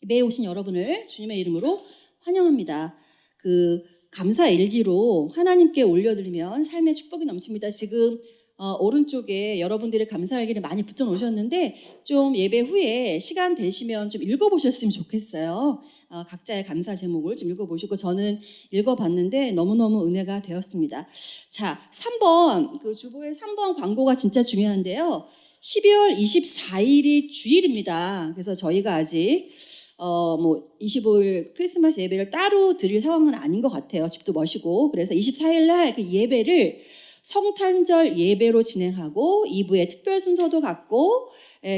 예배에 오신 여러분을 주님의 이름으로 환영합니다. 감사 일기로 하나님께 올려드리면 삶의 축복이 넘칩니다. 지금 오른쪽에 여러분들의 감사 일기를 많이 붙여 놓으셨는데 좀 예배 후에 시간 되시면 좀 읽어보셨으면 좋겠어요. 각자의 감사 제목을 좀 읽어보시고 저는 읽어봤는데 너무너무 은혜가 되었습니다. 자, 3번 주보의 3번 광고가 진짜 중요한데요. 12월 24일이 주일입니다. 그래서 저희가 아직 25일 크리스마스 예배를 따로 드릴 상황은 아닌 것 같아요. 집도 멋이고. 그래서 24일 날 그 예배를 성탄절 예배로 진행하고 2부에 특별 순서도 갖고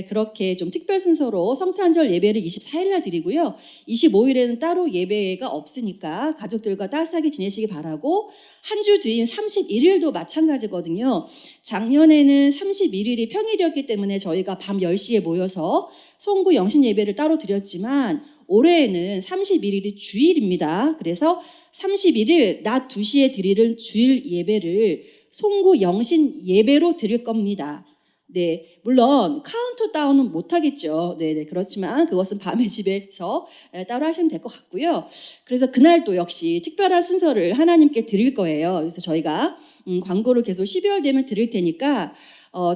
그렇게 좀 특별 순서로 성탄절 예배를 24일 날 드리고요. 25일에는 따로 예배가 없으니까 가족들과 따스하게 지내시기 바라고 한 주 뒤인 31일도 마찬가지거든요. 작년에는 31일이 평일이었기 때문에 저희가 밤 10시에 모여서 송구 영신 예배를 따로 드렸지만 올해에는 31일이 주일입니다. 그래서 31일 낮 2시에 드리는 주일 예배를 송구 영신 예배로 드릴 겁니다. 네, 물론 카운트다운은 못하겠죠. 네, 그렇지만 그것은 밤에 집에서 따로 하시면 될 것 같고요. 그래서 그날도 역시 특별한 순서를 하나님께 드릴 거예요. 그래서 저희가 광고를 계속 12월 되면 드릴 테니까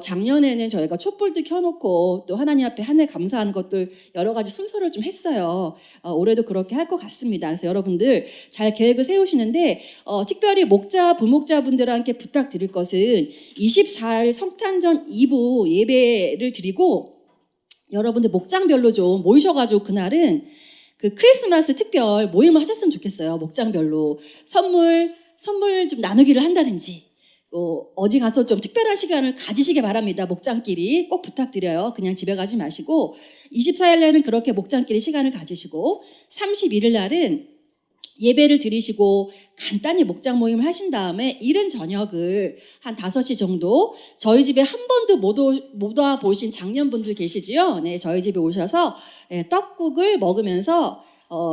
작년에는 저희가 촛불도 켜놓고 또 하나님 앞에 한 해 감사하는 것들 여러 가지 순서를 좀 했어요. 올해도 그렇게 할 것 같습니다. 그래서 여러분들 잘 계획을 세우시는데 특별히 목자, 부목자분들한테 부탁드릴 것은 24일 성탄전 2부 예배를 드리고 여러분들 목장별로 좀 모이셔가지고 그날은 크리스마스 특별 모임을 하셨으면 좋겠어요. 목장별로 선물 좀 나누기를 한다든지 어디 가서 좀 특별한 시간을 가지시기 바랍니다. 목장끼리 꼭 부탁드려요. 그냥 집에 가지 마시고 24일 날은 그렇게 목장끼리 시간을 가지시고 31일 날은 예배를 드리시고 간단히 목장 모임을 하신 다음에 이른 저녁을 한 5시 정도 저희 집에 한 번도 못 와보신 장년분들 계시지요? 네, 저희 집에 오셔서 떡국을 먹으면서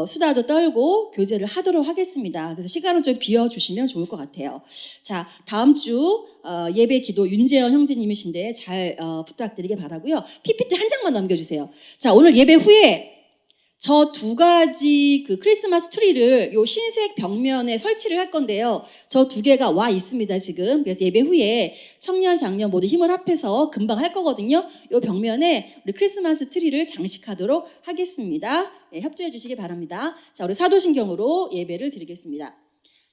수다도 떨고 교제를 하도록 하겠습니다. 그래서 시간을 좀 비워주시면 좋을 것 같아요. 자, 다음 주 예배 기도 윤재현 형제님이신데 잘 부탁드리게 바라고요. PPT 한 장만 넘겨주세요. 자, 오늘 예배 후에 저 2가지 크리스마스 트리를 요 흰색 벽면에 설치를 할 건데요. 저 2개가 와 있습니다, 지금. 그래서 예배 후에 청년, 장년 모두 힘을 합해서 금방 할 거거든요. 요 벽면에 우리 크리스마스 트리를 장식하도록 하겠습니다. 네, 협조해 주시기 바랍니다. 자, 우리 사도신경으로 예배를 드리겠습니다.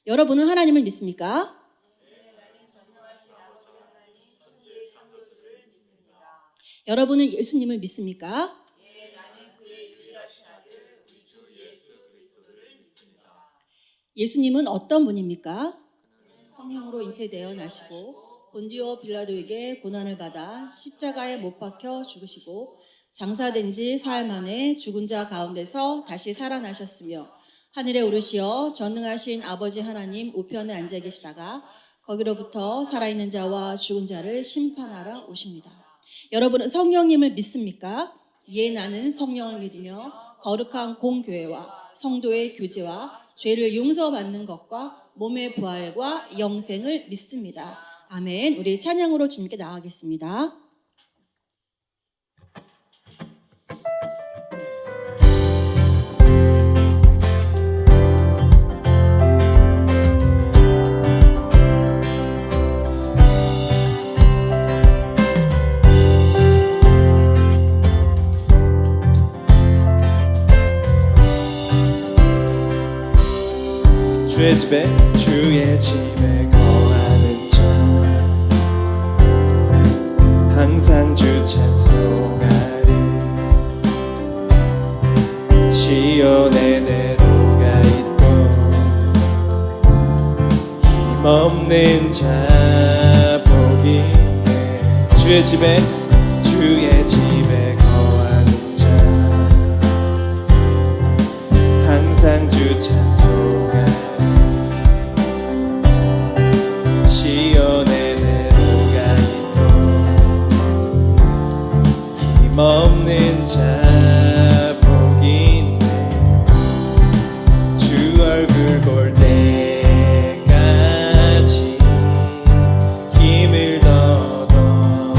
여러분은 하나님을 믿습니까? 여러분은 예수님을 믿습니까? 예수님은 어떤 분입니까? 성령으로 잉태되어 나시고 본디오 빌라도에게 고난을 받아 십자가에 못 박혀 죽으시고 장사된 지 사흘 만에 죽은 자 가운데서 다시 살아나셨으며 하늘에 오르시어 전능하신 아버지 하나님 우편에 앉아 계시다가 거기로부터 살아있는 자와 죽은 자를 심판하러 오십니다. 여러분은 성령님을 믿습니까? 예, 나는 성령을 믿으며 거룩한 공교회와 성도의 교제와 죄를 용서받는 것과 몸의 부활과 영생을 믿습니다. 아멘. 우리 찬양으로 주님께 나아가겠습니다. 주의 집에 거하는 자 항상 주 찬송하리 시온의 내로가 있고 힘없는 자 복이네 주의 집에 거하는 자 항상 주 찬송하리 시온의 내로가 있고 힘없는 자 복이 있네 주 얼굴 볼 때까지 힘을 얻어가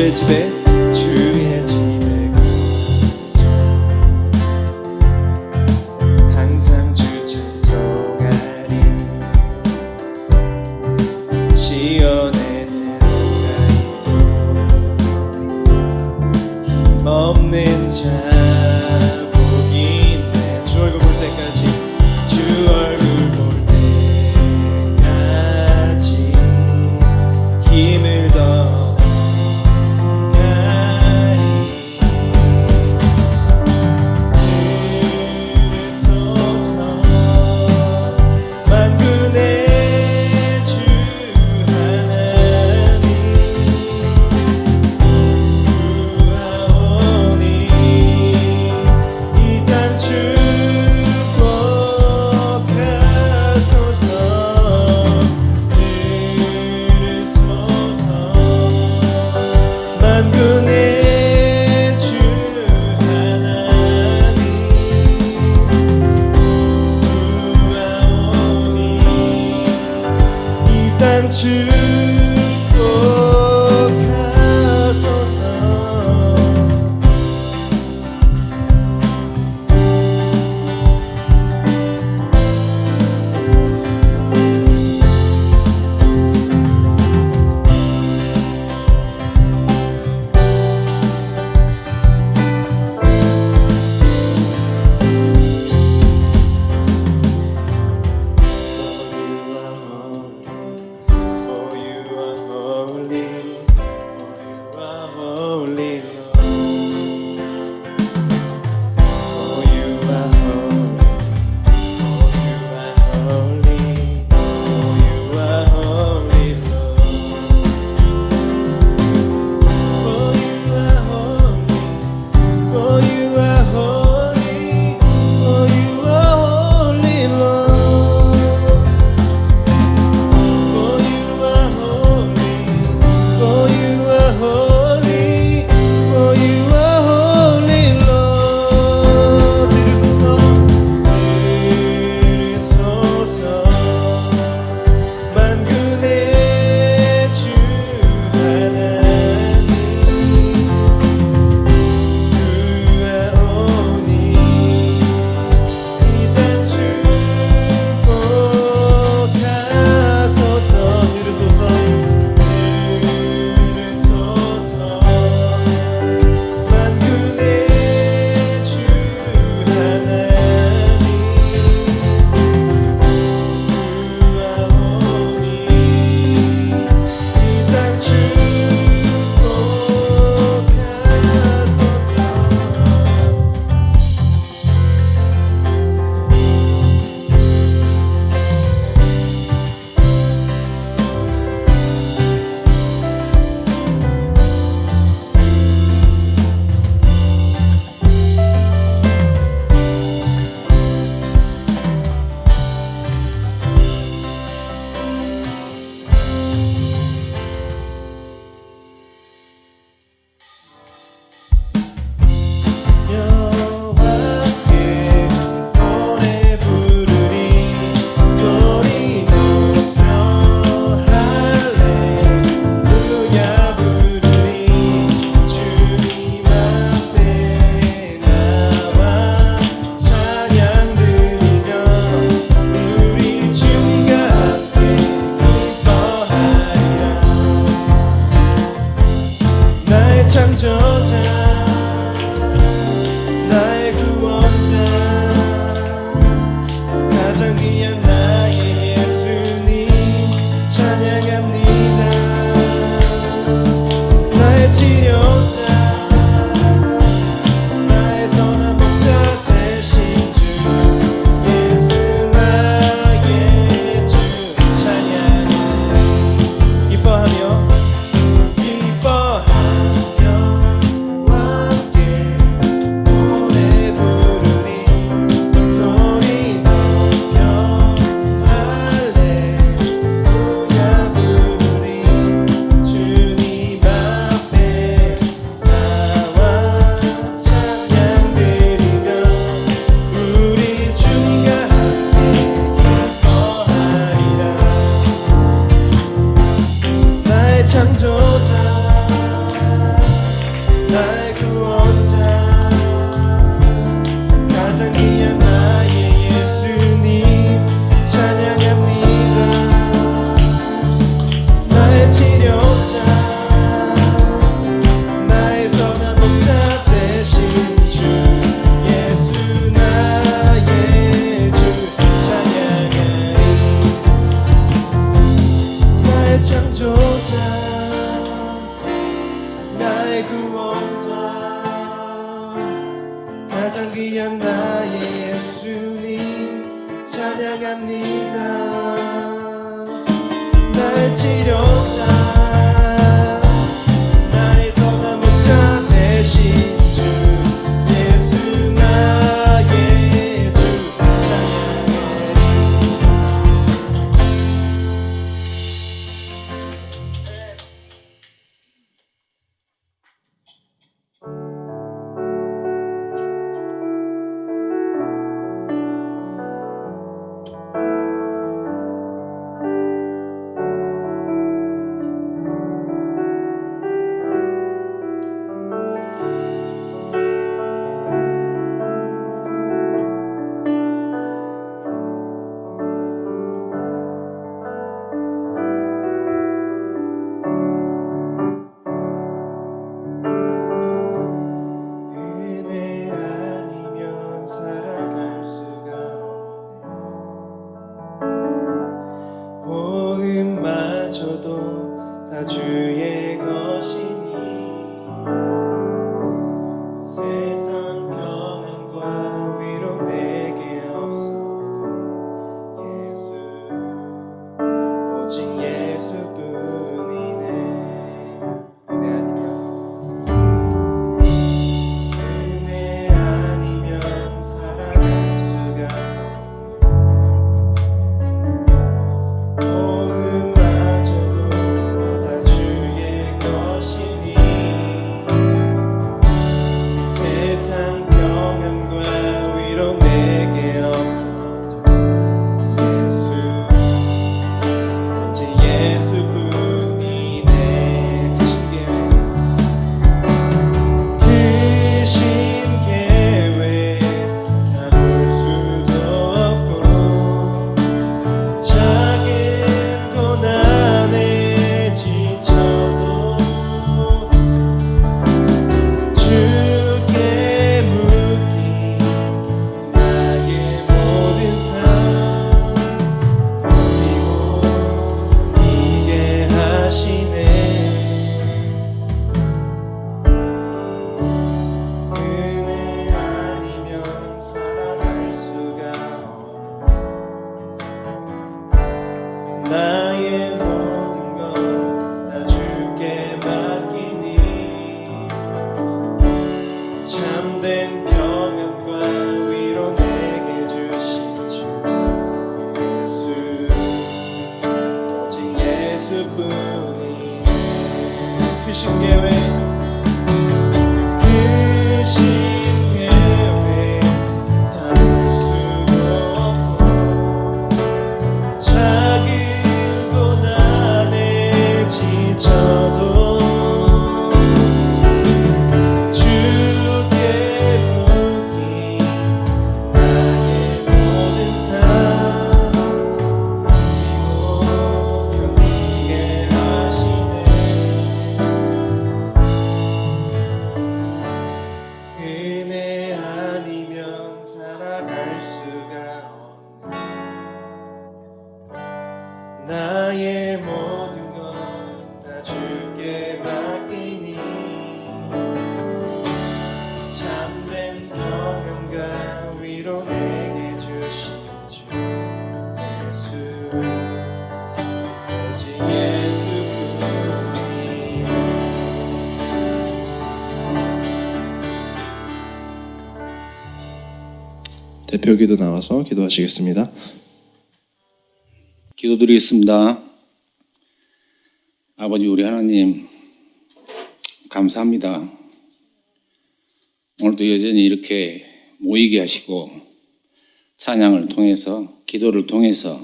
주의 집에 거하자. 항상 주 찬송하리. 시온에 내로가 있고 힘없는 자 복이 있네. 주 얼굴 볼 때까지, 주 얼굴 볼 때까지 힘을 더하리. 들으소서 만군의 주 하나님 구하오니 이 땅 축복하소서. 들으소서 만군의 주 하나님 구하오니 이 땅 축복하소서. For 가장 귀한 나의 예수님 찬양합니다. 나의 치료자 나의 선한 목자 되신 주 예수 나의 주 찬양하리. 나의 창조자 나의 구원자 가장 귀한 나의 예수님 찬양합니다. 나의 치료자 나의 선한 목자 되신 주 예수 나의 주 찬양하리. 은혜 아니면 살아갈 수가 없네. 호흡마저도 다 주의 것이니 세상 평안과 위로 내게 없어도 예수 오직 예수뿐이네. 은혜 아니면 은혜 아니면 살아갈 수가 없네. 호흡마저도 다 주의 것이니 세상 평안과 위로 내게 없어도 예수 오직 예수뿐이네. 크신 계획 다 볼 수도 없고 작은 고난에 지쳐도 주께 묻기 나의 모든 삶 버티고 견디게 하시네. 은혜 아니면 살아갈 수가 없네. 나의 모든 건 다 주께 맡기니 참된 평안과 위로 내게 주신 주 예수 오직 예수뿐이네. 크신 계획 크신 계획 다 볼 수도 없고 작은 고난에 지쳐도 주께 묻기 나의 모든 삶 버티고 견디게 하시네. 은혜 아니면 살아갈 수가 없네. 나의 모든 것 다 주께 맡기니 참된 평안과 위로 내게 주신 주 예수 오직 예수뿐이네. 대표기도 나와서 기도하시겠습니다. 기도드리겠습니다. 아버지 우리 하나님 감사합니다. 오늘도 여전히 이렇게 모이게 하시고 찬양을 통해서 기도를 통해서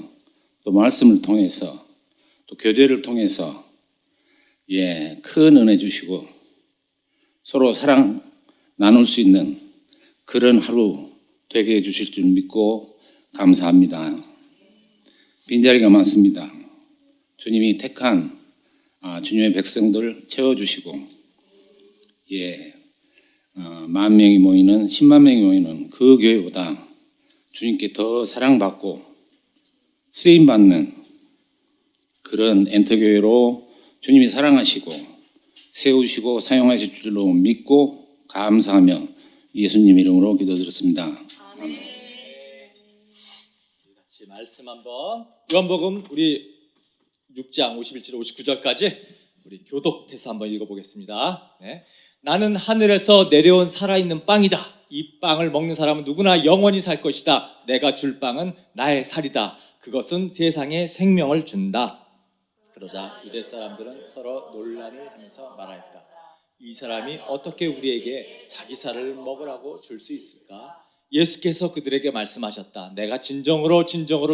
또 말씀을 통해서 또 교제를 통해서 큰 은혜 주시고 서로 사랑 나눌 수 있는 그런 하루 되게 해주실 줄 믿고 감사합니다. 빈자리가 많습니다. 주님이 택한 주님의 백성들 채워주시고, 예, 10,000명이 모이는 10만 명이 모이는 그 교회보다 주님께 더 사랑받고 쓰임받는 그런 엔터교회로 주님이 사랑하시고 세우시고 사용하실 줄로 믿고 감사하며 예수님 이름으로 기도드렸습니다. 같이 말씀 한번 요한복음 우리 6장 51절 59절까지 우리 교독해서 한번 읽어보겠습니다. 네. 나는 하늘에서 내려온 살아있는 빵이다. 이 빵을 먹는 사람은 누구나 영원히 살 것이다. 내가 줄 빵은 나의 살이다. 그것은 세상에 생명을 준다. 그러자 유대 사람들은 서로 논란을 하면서 말하였다. 이 사람이 어떻게 우리에게 자기 살을 먹으라고 줄 수 있을까? 예수께서 그들에게 말씀하셨다. 내가 진정으로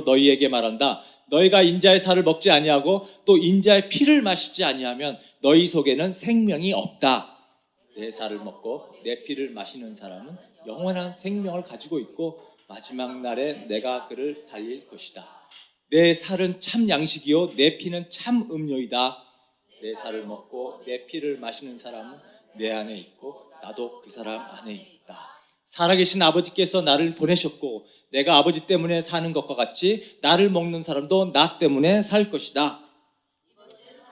너희에게 말한다. 너희가 인자의 살을 먹지 아니하고 또 인자의 피를 마시지 아니하면 너희 속에는 생명이 없다. 내 살을 먹고 내 피를 마시는 사람은 영원한 생명을 가지고 있고 마지막 날에 내가 그를 살릴 것이다. 내 살은 참 양식이요 내 피는 참 음료이다. 내 살을 먹고 내 피를 마시는 사람은 내 안에 있고 나도 그 사람 안에 있다. 살아계신 아버지께서 나를 보내셨고 내가 아버지 때문에 사는 것과 같이 나를 먹는 사람도 나 때문에 살 것이다.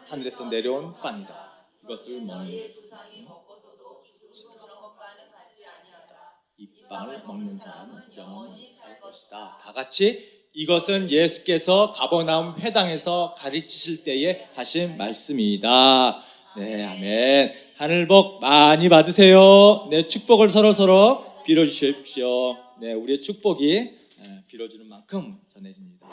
하늘에서 내려온 빵이다. 이것을 먹는 이 빵을 먹는 사람은 영원히 살 것이다. 다 같이 이것은 예수께서 가버나움 회당에서 가르치실 때에 하신 말씀이다. 네, 아멘. 하늘 복 많이 받으세요. 네, 축복을 서로 빌어주십시오. 네, 우리의 축복이 빌어주는 만큼 전해집니다.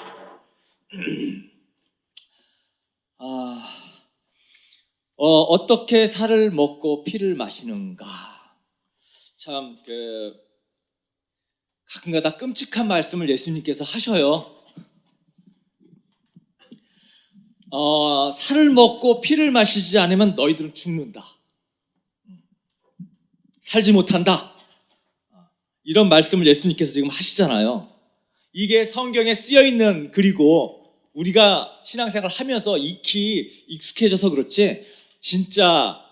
어떻게 살을 먹고 피를 마시는가? 참 가끔가다 끔찍한 말씀을 예수님께서 하셔요. 살을 먹고 피를 마시지 않으면 너희들은 죽는다. 살지 못한다. 이런 말씀을 예수님께서 지금 하시잖아요. 이게 성경에 쓰여있는 글이고 우리가 신앙생활을 하면서 익히 익숙해져서 그렇지 진짜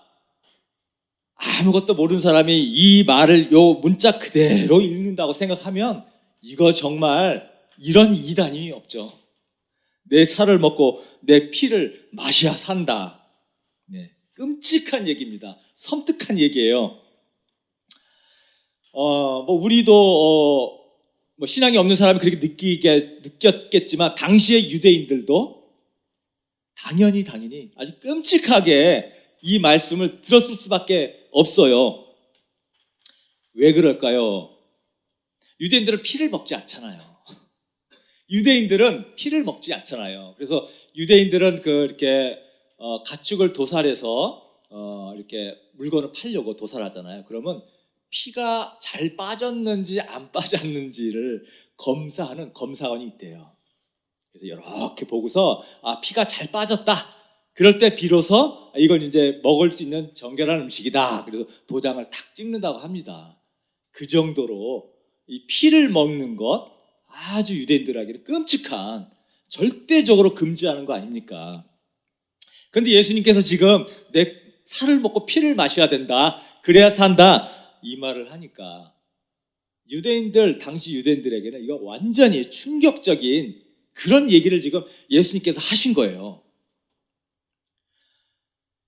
아무것도 모르는 사람이 이 말을 요 문자 그대로 읽는다고 생각하면 이거 정말 이런 이단이 없죠. 내 살을 먹고 내 피를 마셔야 산다. 네, 끔찍한 얘기입니다. 섬뜩한 얘기예요. 우리도 신앙이 없는 사람이 그렇게 느꼈겠지만 당시의 유대인들도 당연히 아주 끔찍하게 이 말씀을 들었을 수밖에 없어요. 왜 그럴까요? 유대인들은 피를 먹지 않잖아요. 유대인들은 피를 먹지 않잖아요. 그래서 유대인들은 이렇게 가축을 도살해서 이렇게 물건을 팔려고 도살하잖아요. 그러면 피가 잘 빠졌는지 안 빠졌는지를 검사하는 검사관이 있대요. 그래서 이렇게 보고서 피가 잘 빠졌다. 그럴 때 비로소 이건 이제 먹을 수 있는 정결한 음식이다. 그래서 도장을 탁 찍는다고 합니다. 그 정도로 이 피를 먹는 것 아주 유대인들에게는 끔찍한 절대적으로 금지하는 거 아닙니까? 그런데 예수님께서 지금 내 살을 먹고 피를 마셔야 된다. 그래야 산다. 이 말을 하니까 당시 유대인들에게는 이거 완전히 충격적인 그런 얘기를 지금 예수님께서 하신 거예요.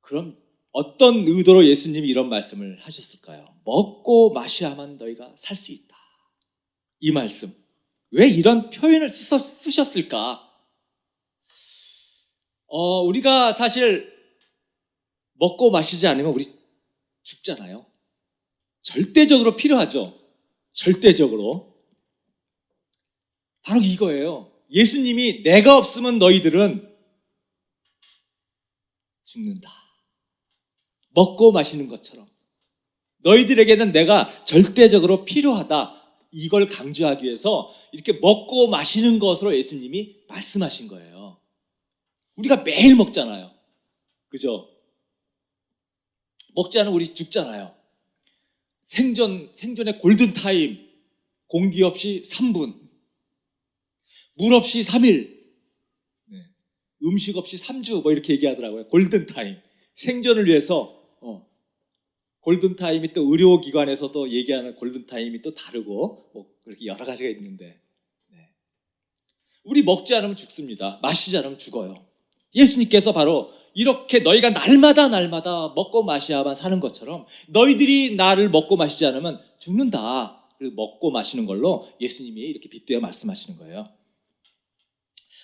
그럼 어떤 의도로 예수님이 이런 말씀을 하셨을까요? 먹고 마셔야만 너희가 살 수 있다. 이 말씀. 왜 이런 표현을 쓰셨을까? 우리가 사실 먹고 마시지 않으면 우리 죽잖아요. 절대적으로 필요하죠. 절대적으로. 바로 이거예요. 예수님이 내가 없으면 너희들은 죽는다. 먹고 마시는 것처럼. 너희들에게는 내가 절대적으로 필요하다. 이걸 강조하기 위해서 이렇게 먹고 마시는 것으로 예수님이 말씀하신 거예요. 우리가 매일 먹잖아요. 그죠? 먹지 않으면 우리 죽잖아요. 생존의 골든타임. 공기 없이 3분, 물 없이 3일, 음식 없이 3주 뭐 이렇게 얘기하더라고요. 골든타임. 생존을 위해서 골든타임이 또 의료기관에서도 얘기하는 골든타임이 또 다르고 뭐 그렇게 여러 가지가 있는데 우리 먹지 않으면 죽습니다. 마시지 않으면 죽어요. 예수님께서 바로 이렇게 너희가 날마다 먹고 마셔야만 사는 것처럼 너희들이 나를 먹고 마시지 않으면 죽는다. 그리고 먹고 마시는 걸로 예수님이 이렇게 빗대어 말씀하시는 거예요.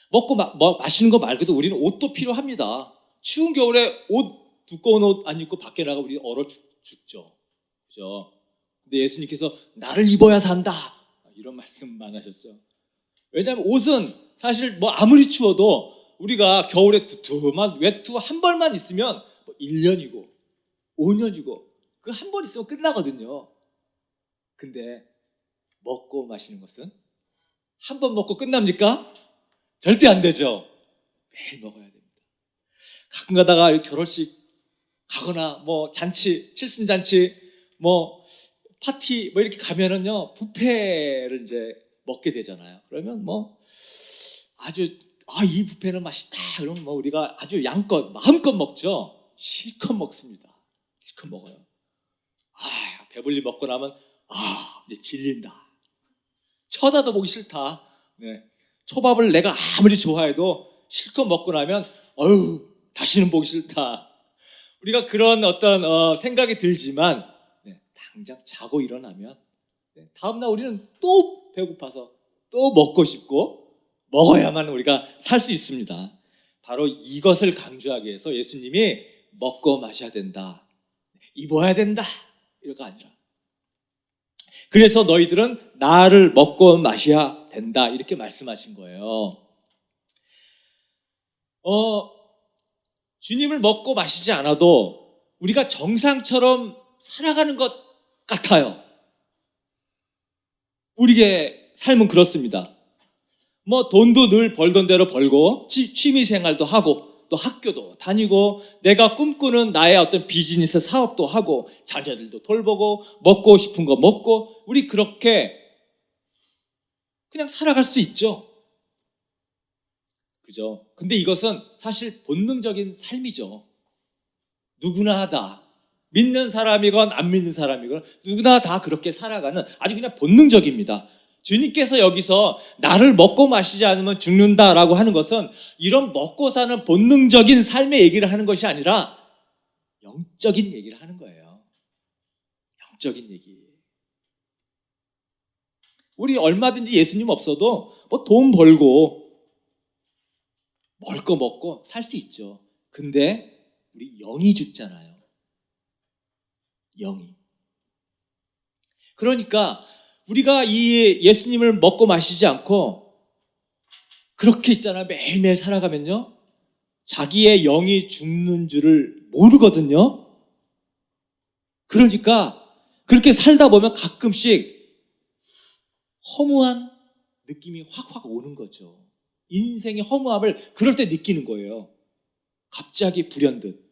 먹고 마시는 거 말고도 우리는 옷도 필요합니다. 추운 겨울에 두꺼운 옷 안 입고 밖에 나가 우리 얼어 죽죠. 그죠? 근데 예수님께서 나를 입어야 산다. 이런 말씀만 하셨죠. 왜냐하면 옷은 사실 뭐 아무리 추워도 우리가 겨울에 두툼한 외투 한 벌만 있으면 1년이고 5년이고 그 한 벌 있으면 끝나거든요. 근데 먹고 마시는 것은 한 번 먹고 끝납니까? 절대 안 되죠. 매일 먹어야 됩니다. 가끔 가다가 결혼식 가거나 뭐 잔치, 칠순잔치, 뭐 파티 뭐 이렇게 가면은요 뷔페를 이제 먹게 되잖아요. 그러면 뭐 아주 이 뷔페는 맛있다. 그러면 뭐 우리가 아주 양껏 마음껏 먹죠. 실컷 먹습니다. 실컷 먹어요. 배불리 먹고 나면 이제 질린다. 쳐다도 보기 싫다. 초밥을 내가 아무리 좋아해도 실컷 먹고 나면 다시는 보기 싫다. 우리가 그런 어떤 생각이 들지만 당장 자고 일어나면 다음날 우리는 또 배고파서 또 먹고 싶고 먹어야만 우리가 살 수 있습니다. 바로 이것을 강조하기 위해서 예수님이 먹고 마셔야 된다, 입어야 된다 이거가 아니라 그래서 너희들은 나를 먹고 마셔야 된다 이렇게 말씀하신 거예요. 주님을 먹고 마시지 않아도 우리가 정상처럼 살아가는 것 같아요. 우리의 삶은 그렇습니다. 뭐 돈도 늘 벌던 대로 벌고 취미 생활도 하고 또 학교도 다니고 내가 꿈꾸는 나의 어떤 비즈니스 사업도 하고 자녀들도 돌보고 먹고 싶은 거 먹고 우리 그렇게 그냥 살아갈 수 있죠. 그죠? 근데 이것은 사실 본능적인 삶이죠. 누구나 하다. 믿는 사람이건 안 믿는 사람이건 누구나 다 그렇게 살아가는 아주 그냥 본능적입니다. 주님께서 여기서 나를 먹고 마시지 않으면 죽는다라고 하는 것은 이런 먹고 사는 본능적인 삶의 얘기를 하는 것이 아니라 영적인 얘기를 하는 거예요. 영적인 얘기. 우리 얼마든지 예수님 없어도 뭐 돈 벌고 먹을 거 먹고 살 수 있죠. 근데 우리 영이 죽잖아요. 영이. 그러니까 우리가 이 예수님을 먹고 마시지 않고 그렇게 있잖아요. 매일매일 살아가면요. 자기의 영이 죽는 줄을 모르거든요. 그러니까 그렇게 살다 보면 가끔씩 허무한 느낌이 확 오는 거죠. 인생의 허무함을 그럴 때 느끼는 거예요. 갑자기 불현듯.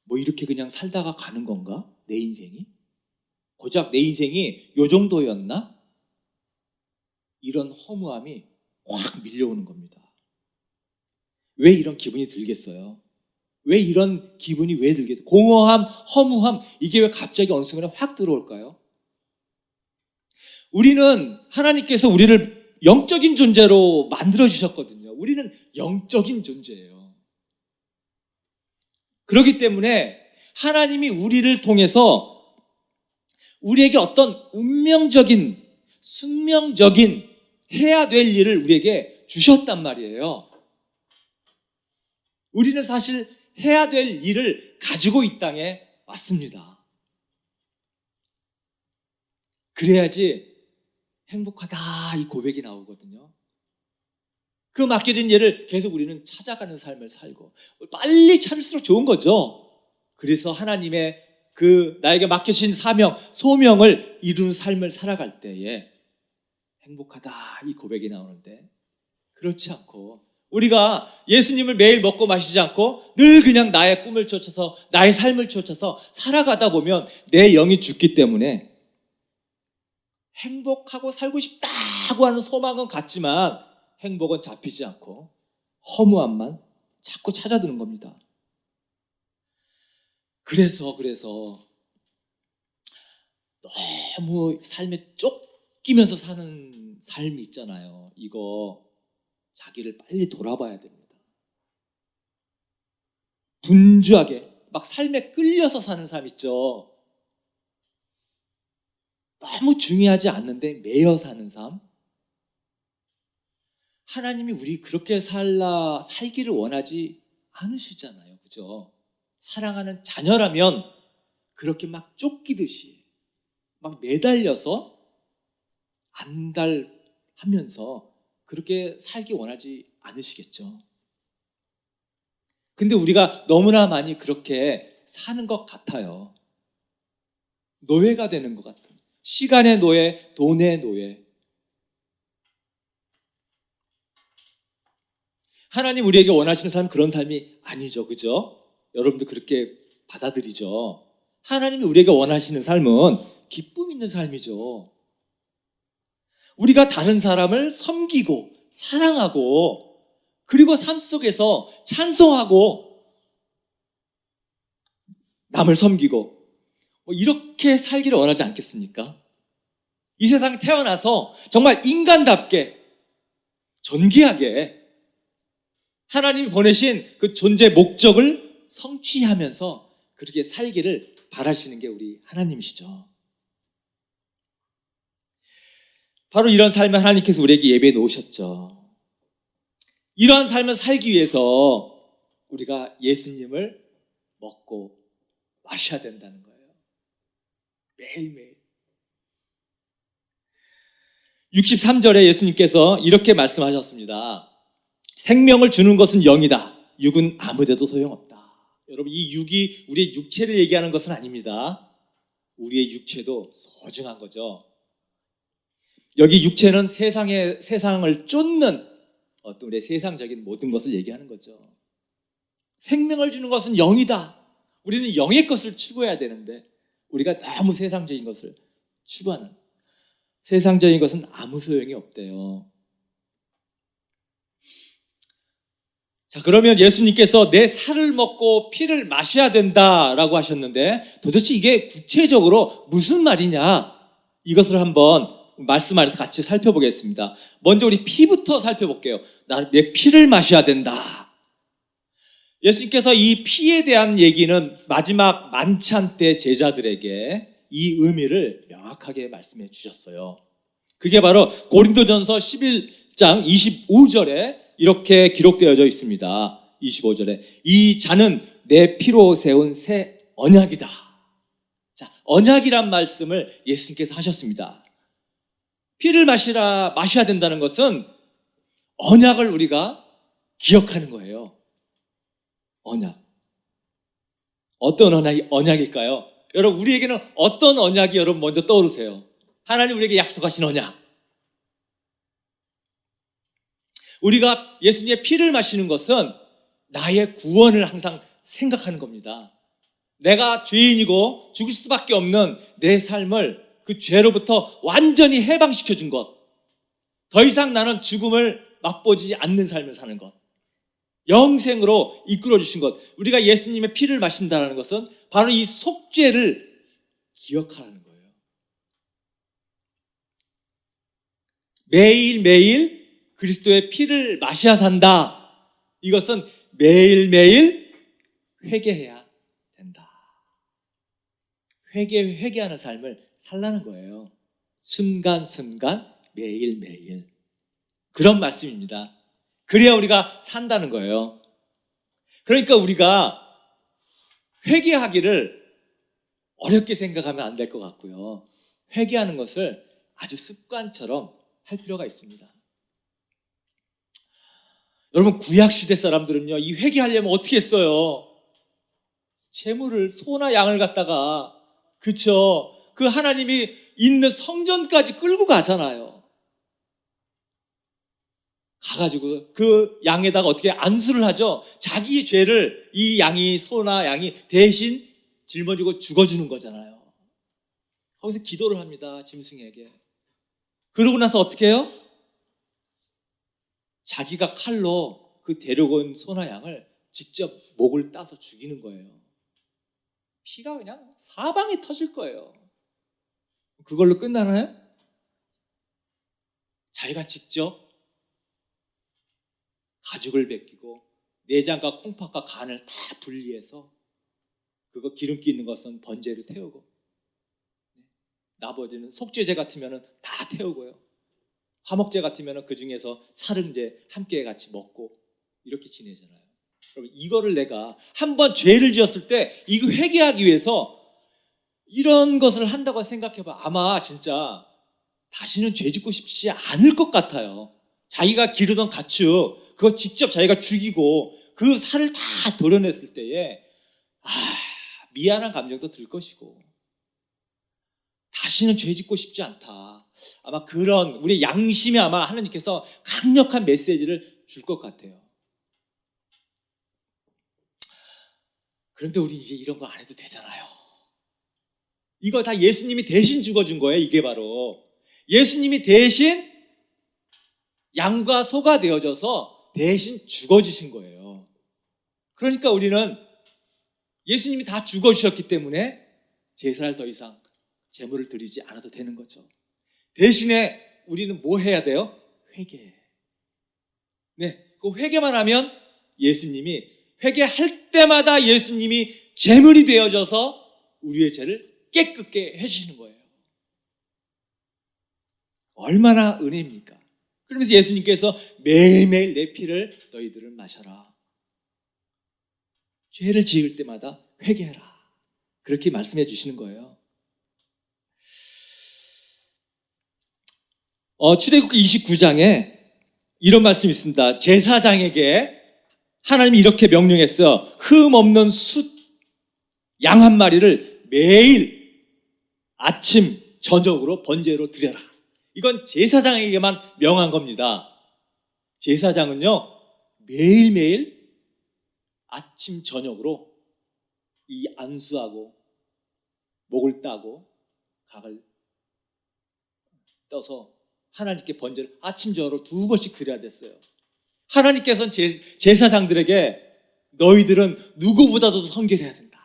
뭐 이렇게 그냥 살다가 가는 건가? 내 인생이? 고작 내 인생이 요 정도였나? 이런 허무함이 확 밀려오는 겁니다. 왜 이런 기분이 들겠어요? 왜 이런 기분이 왜 들겠어요? 공허함, 허무함, 이게 왜 갑자기 어느 순간에 확 들어올까요? 우리는 하나님께서 우리를 영적인 존재로 만들어주셨거든요. 우리는 영적인 존재예요. 그렇기 때문에 하나님이 우리를 통해서 우리에게 어떤 운명적인, 숙명적인 해야 될 일을 우리에게 주셨단 말이에요. 우리는 사실 해야 될 일을 가지고 이 땅에 왔습니다. 그래야지 행복하다 이 고백이 나오거든요. 그 맡겨진 일을 계속 우리는 찾아가는 삶을 살고 빨리 찾을수록 좋은 거죠. 그래서 하나님의 그 나에게 맡겨진 사명, 소명을 이루는 삶을 살아갈 때에 행복하다 이 고백이 나오는데 그렇지 않고 우리가 예수님을 매일 먹고 마시지 않고 늘 그냥 나의 꿈을 쫓아서 나의 삶을 쫓아서 살아가다 보면 내 영이 죽기 때문에 행복하고 살고 싶다고 하는 소망은 같지만 행복은 잡히지 않고 허무함만 자꾸 찾아드는 겁니다. 그래서 너무 삶에 쫓기면서 사는 삶이 있잖아요. 이거 자기를 빨리 돌아봐야 됩니다. 분주하게 막 삶에 끌려서 사는 삶 있죠. 너무 중요하지 않는데 매여 사는 삶. 하나님이 우리 그렇게 살기를 원하지 않으시잖아요. 그죠? 사랑하는 자녀라면 그렇게 막 쫓기듯이 막 매달려서 안달하면서 그렇게 살기 원하지 않으시겠죠. 근데 우리가 너무나 많이 그렇게 사는 것 같아요. 노예가 되는 것 같은. 시간의 노예, 돈의 노예. 하나님 우리에게 원하시는 삶은 그런 삶이 아니죠. 그죠? 여러분도 그렇게 받아들이죠. 하나님이 우리에게 원하시는 삶은 기쁨 있는 삶이죠. 우리가 다른 사람을 섬기고 사랑하고 그리고 삶 속에서 찬송하고 남을 섬기고 이렇게 살기를 원하지 않겠습니까? 이 세상에 태어나서 정말 인간답게 존귀하게 하나님이 보내신 그 존재 목적을 성취하면서 그렇게 살기를 바라시는 게 우리 하나님이시죠. 바로 이런 삶을 하나님께서 우리에게 예배해 놓으셨죠. 이러한 삶을 살기 위해서 우리가 예수님을 먹고 마셔야 된다는 거예요. 매일매일. 63절에 예수님께서 이렇게 말씀하셨습니다. 생명을 주는 것은 영이다. 육은 아무데도 소용없다. 여러분, 이 육이 우리의 육체를 얘기하는 것은 아닙니다. 우리의 육체도 소중한 거죠. 여기 육체는 세상을 쫓는 어떤 우리의 세상적인 모든 것을 얘기하는 거죠. 생명을 주는 것은 영이다. 우리는 영의 것을 추구해야 되는데 우리가 너무 세상적인 것을 추구하는, 세상적인 것은 아무 소용이 없대요. 자, 그러면 예수님께서 내 살을 먹고 피를 마셔야 된다라고 하셨는데 도대체 이게 구체적으로 무슨 말이냐? 이것을 한번 말씀 안에서 같이 살펴보겠습니다. 먼저 우리 피부터 살펴볼게요. 내 피를 마셔야 된다. 예수님께서 이 피에 대한 얘기는 마지막 만찬 때 제자들에게 이 의미를 명확하게 말씀해 주셨어요. 그게 바로 고린도전서 11장 25절에 이렇게 기록되어져 있습니다. 25절에 이 잔은 내 피로 세운 새 언약이다. 자, 언약이란 말씀을 예수님께서 하셨습니다. 피를 마셔야 된다는 것은 언약을 우리가 기억하는 거예요. 언약. 어떤 언약일까요? 여러분, 우리에게는 어떤 언약이 여러분 먼저 떠오르세요? 하나님 우리에게 약속하신 언약. 우리가 예수님의 피를 마시는 것은 나의 구원을 항상 생각하는 겁니다. 내가 죄인이고 죽을 수밖에 없는 내 삶을 그 죄로부터 완전히 해방시켜준 것. 더 이상 나는 죽음을 맛보지 않는 삶을 사는 것. 영생으로 이끌어주신 것. 우리가 예수님의 피를 마신다는 것은 바로 이 속죄를 기억하라는 거예요. 매일매일 그리스도의 피를 마셔야 산다. 이것은 매일매일 회개해야 된다. 회개하는 삶을 살라는 거예요. 순간순간 매일매일. 그런 말씀입니다. 그래야 우리가 산다는 거예요. 그러니까 우리가 회개하기를 어렵게 생각하면 안 될 것 같고요. 회개하는 것을 아주 습관처럼 할 필요가 있습니다. 여러분, 구약시대 사람들은요, 이 회개하려면 어떻게 했어요? 제물을, 소나 양을 갖다가, 그쵸? 그 하나님이 있는 성전까지 끌고 가잖아요. 가가지고 그 양에다가 어떻게 안수를 하죠? 자기 죄를 이 양이, 소나 양이 대신 짊어지고 죽어주는 거잖아요. 거기서 기도를 합니다, 짐승에게. 그러고 나서 어떻게 해요? 자기가 칼로 그 데려온 소나 양을 직접 목을 따서 죽이는 거예요. 피가 그냥 사방에 터질 거예요. 그걸로 끝나나요? 자기가 직접 가죽을 벗기고 내장과 콩팥과 간을 다 분리해서 그거 기름기 있는 것은 번제를 태우고, 나머지는 속죄제 같으면 다 태우고요, 화목제 같으면 그 중에서 살흥제 함께 같이 먹고 이렇게 지내잖아요. 여러분, 이거를 내가 한번 죄를 지었을 때 이거 회개하기 위해서 이런 것을 한다고 생각해봐. 아마 진짜 다시는 죄 짓고 싶지 않을 것 같아요. 자기가 기르던 가축 그거 직접 자기가 죽이고 그 살을 다 도려냈을 때에 미안한 감정도 들 것이고, 다시는 죄 짓고 싶지 않다. 아마 그런 우리 양심에 아마 하나님께서 강력한 메시지를 줄 것 같아요. 그런데 우리 이제 이런 거 안 해도 되잖아요. 이거 다 예수님이 대신 죽어준 거예요. 이게 바로 예수님이 대신 양과 소가 되어져서 대신 죽어주신 거예요. 그러니까 우리는 예수님이 다 죽어주셨기 때문에 제사를 더 이상 제물을 드리지 않아도 되는 거죠. 대신에 우리는 뭐 해야 돼요? 회개. 네, 그 회개만 하면 예수님이, 회개할 때마다 예수님이 제물이 되어져서 우리의 죄를 깨끗게 해주시는 거예요. 얼마나 은혜입니까? 그러면서 예수님께서 매일매일 내 피를 너희들은 마셔라. 죄를 지을 때마다 회개해라. 그렇게 말씀해 주시는 거예요. 출애굽기 29장에 이런 말씀이 있습니다. 제사장에게 하나님이 이렇게 명령했어요. 흠 없는 양 한 마리를 매일 아침 저녁으로 번제로 드려라. 이건 제사장에게만 명한 겁니다. 제사장은요, 매일매일 아침 저녁으로 이 안수하고 목을 따고 각을 떠서 하나님께 번제를 아침 저녁으로 2번씩 드려야 됐어요. 하나님께서는 제사장들에게 너희들은 누구보다도 성결해야 된다,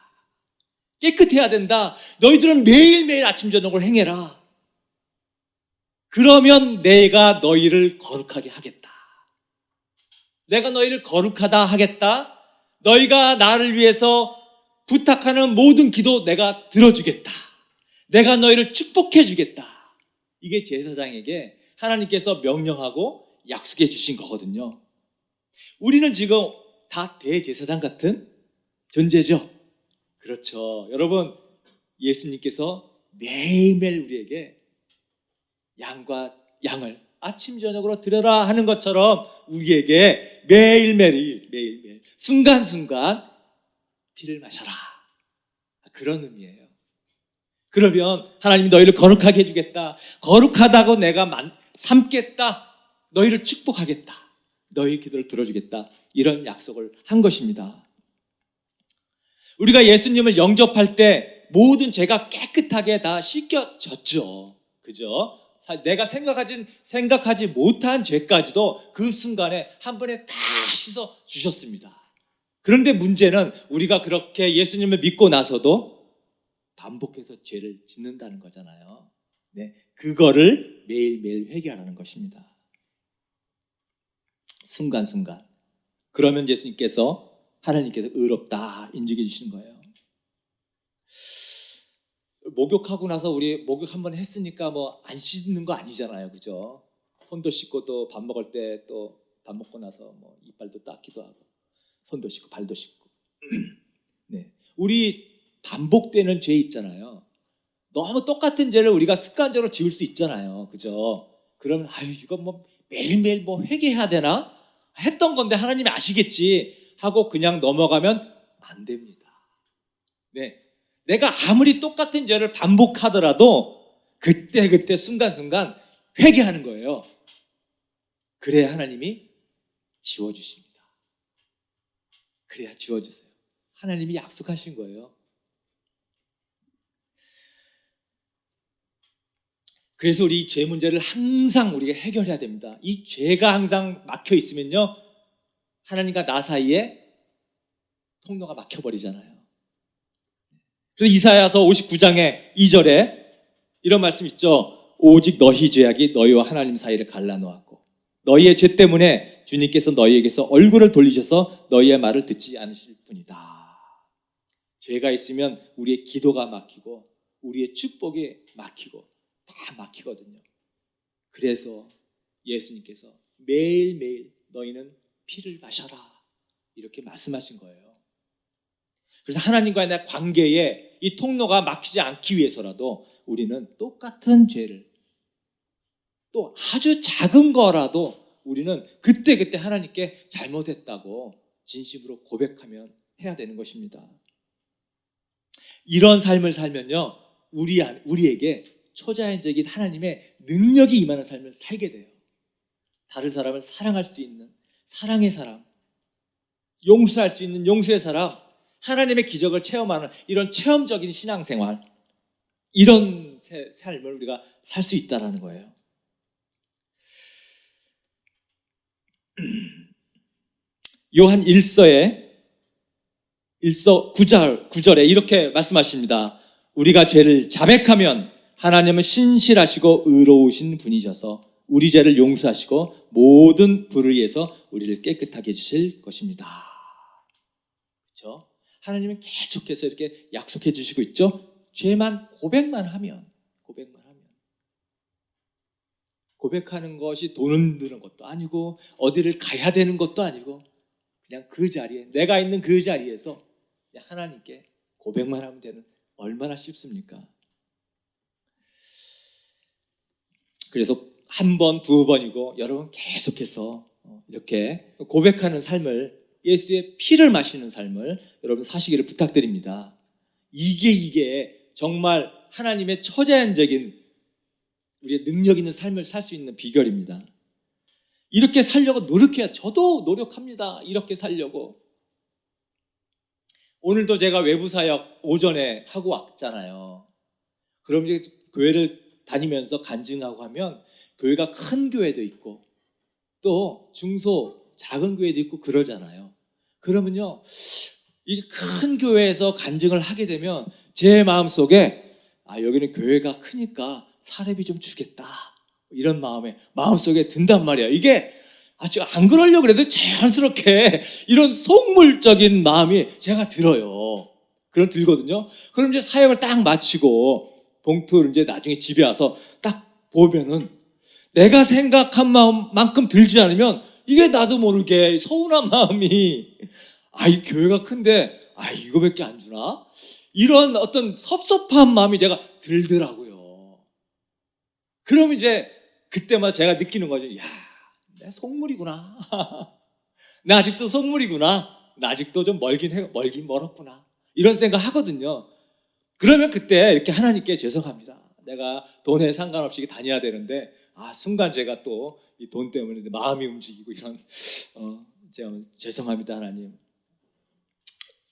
깨끗해야 된다, 너희들은 매일매일 아침 저녁을 행해라. 그러면 내가 너희를 거룩하게 하겠다. 내가 너희를 거룩하다 하겠다. 너희가 나를 위해서 부탁하는 모든 기도 내가 들어주겠다. 내가 너희를 축복해 주겠다. 이게 제사장에게 하나님께서 명령하고 약속해 주신 거거든요. 우리는 지금 다 대제사장 같은 존재죠. 그렇죠. 여러분, 예수님께서 매일매일 우리에게 양을 아침 저녁으로 드려라 하는 것처럼 우리에게 매일매일 순간순간 피를 마셔라, 그런 의미예요. 그러면 하나님이 너희를 거룩하게 해주겠다, 거룩하다고 내가 삼겠다, 너희를 축복하겠다, 너희 기도를 들어주겠다, 이런 약속을 한 것입니다. 우리가 예수님을 영접할 때 모든 죄가 깨끗하게 다 씻겨졌죠. 그죠? 내가 생각하지 못한 죄까지도 그 순간에 한 번에 다 씻어 주셨습니다. 그런데 문제는 우리가 그렇게 예수님을 믿고 나서도 반복해서 죄를 짓는다는 거잖아요. 네, 그거를 매일매일 회개하라는 것입니다. 순간순간. 그러면 하나님께서 의롭다 인정해 주시는 거예요. 목욕하고 나서 우리 목욕 한번 했으니까 뭐 안 씻는 거 아니잖아요. 그죠? 손도 씻고 또 밥 먹을 때 또 밥 먹고 나서 뭐 이빨도 닦기도 하고 손도 씻고 발도 씻고. 네. 우리 반복되는 죄 있잖아요. 너무 똑같은 죄를 우리가 습관적으로 지을 수 있잖아요. 그죠? 그러면 이건 뭐 매일매일 뭐 회개해야 되나? 했던 건데 하나님이 아시겠지 하고 그냥 넘어가면 안 됩니다. 네. 내가 아무리 똑같은 죄를 반복하더라도 그때 순간순간 회개하는 거예요. 그래야 하나님이 지워주십니다. 그래야 지워주세요. 하나님이 약속하신 거예요. 그래서 우리 죄 문제를 항상 우리가 해결해야 됩니다. 이 죄가 항상 막혀 있으면요, 하나님과 나 사이에 통로가 막혀버리잖아요. 그래서 이사야서 59장의 2절에 이런 말씀 있죠. 오직 너희 죄악이 너희와 하나님 사이를 갈라놓았고 너희의 죄 때문에 주님께서 너희에게서 얼굴을 돌리셔서 너희의 말을 듣지 않으실 뿐이다. 죄가 있으면 우리의 기도가 막히고 우리의 축복이 막히고 다 막히거든요. 그래서 예수님께서 매일매일 너희는 피를 마셔라 이렇게 말씀하신 거예요. 그래서 하나님과의 내 관계에 이 통로가 막히지 않기 위해서라도 우리는 똑같은 죄를, 또 아주 작은 거라도 우리는 그때그때 하나님께 잘못했다고 진심으로 고백하면 해야 되는 것입니다. 이런 삶을 살면요, 우리에게 초자연적인 하나님의 능력이 임하는 삶을 살게 돼요. 다른 사람을 사랑할 수 있는 사랑의 사람, 용서할 수 있는 용서의 사람, 하나님의 기적을 체험하는 이런 체험적인 신앙생활, 이런 삶을 우리가 살 수 있다는 거예요. 요한 1서 9절에 이렇게 말씀하십니다. 우리가 죄를 자백하면 하나님은 신실하시고 의로우신 분이셔서 우리 죄를 용서하시고 모든 불의에서 우리를 깨끗하게 해주실 것입니다. 그렇죠? 하나님은 계속해서 이렇게 약속해 주시고 있죠. 죄만 고백만 하면 고백하는 것이 돈을 드는 것도 아니고 어디를 가야 되는 것도 아니고 그냥 그 자리에, 내가 있는 그 자리에서 그냥 하나님께 고백만 하면 되는, 얼마나 쉽습니까? 그래서 한 번, 두 번이고 여러 번 계속해서 이렇게 고백하는 삶을, 예수의 피를 마시는 삶을 여러분 사시기를 부탁드립니다. 이게 정말 하나님의 초자연적인 우리의 능력 있는 삶을 살 수 있는 비결입니다. 이렇게 살려고 노력해야, 저도 노력합니다. 이렇게 살려고. 오늘도 제가 외부 사역 오전에 하고 왔잖아요. 그럼 이제 교회를 다니면서 간증하고 하면 교회가 큰 교회도 있고 또 중소 작은 교회도 있고 그러잖아요. 그러면요, 이 큰 교회에서 간증을 하게 되면 제 마음속에 여기는 교회가 크니까 사례비 좀 주겠다, 이런 마음속에 든단 말이야. 이게 지금 안 그러려고 그래도 자연스럽게 이런 속물적인 마음이 제가 들어요. 그럼 들거든요. 그럼 이제 사역을 딱 마치고 봉투를 이제 나중에 집에 와서 딱 보면은 내가 생각한 마음만큼 들지 않으면 이게 나도 모르게 서운한 마음이, 이 교회가 큰데 이거밖에 안 주나? 이런 어떤 섭섭한 마음이 제가 들더라고요. 그럼 이제 그때마다 제가 느끼는 거죠. 내 속물이구나. 나 아직도 속물이구나. 나 아직도 좀 멀긴 멀었구나. 이런 생각 하거든요. 그러면 그때 이렇게 하나님께 죄송합니다. 내가 돈에 상관없이 다녀야 되는데 순간 제가 또 이 돈 때문에 마음이 움직이고 이런 제가 죄송합니다 하나님.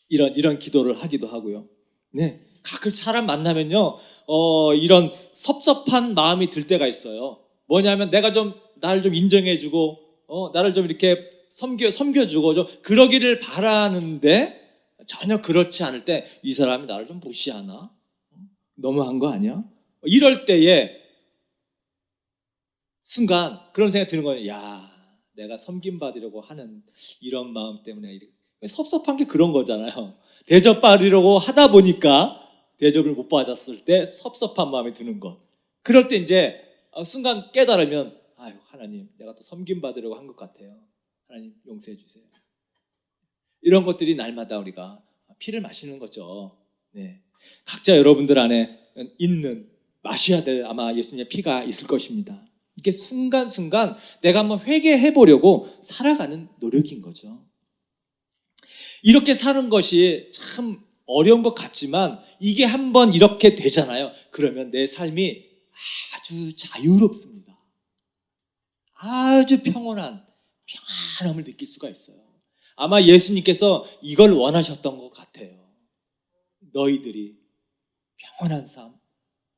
이런 기도를 하기도 하고요. 네, 가끔 사람 만나면요, 이런 섭섭한 마음이 들 때가 있어요. 뭐냐면 내가 나를 좀 인정해주고, 나를 좀 이렇게 섬겨주고 좀 그러기를 바라는데 전혀 그렇지 않을 때 이 사람이 나를 좀 무시하나? 너무한 거 아니야? 이럴 때에 순간 그런 생각이 드는 거예요. 내가 섬김받으려고 하는 이런 마음 때문에 섭섭한 게 그런 거잖아요. 대접받으려고 하다 보니까 대접을 못 받았을 때 섭섭한 마음이 드는 것. 그럴 때 이제 순간 깨달으면 하나님, 내가 또 섬김받으려고 한 것 같아요. 하나님 용서해 주세요. 이런 것들이 날마다 우리가 피를 마시는 거죠. 네. 각자 여러분들 안에 마셔야 될 아마 예수님의 피가 있을 것입니다. 이게 순간순간 내가 한번 회개해 보려고 살아가는 노력인 거죠. 이렇게 사는 것이 참 어려운 것 같지만 이게 한번 이렇게 되잖아요. 그러면 내 삶이 아주 자유롭습니다. 아주 평안함을 느낄 수가 있어요. 아마 예수님께서 이걸 원하셨던 것 같아요. 너희들이 평안한 삶,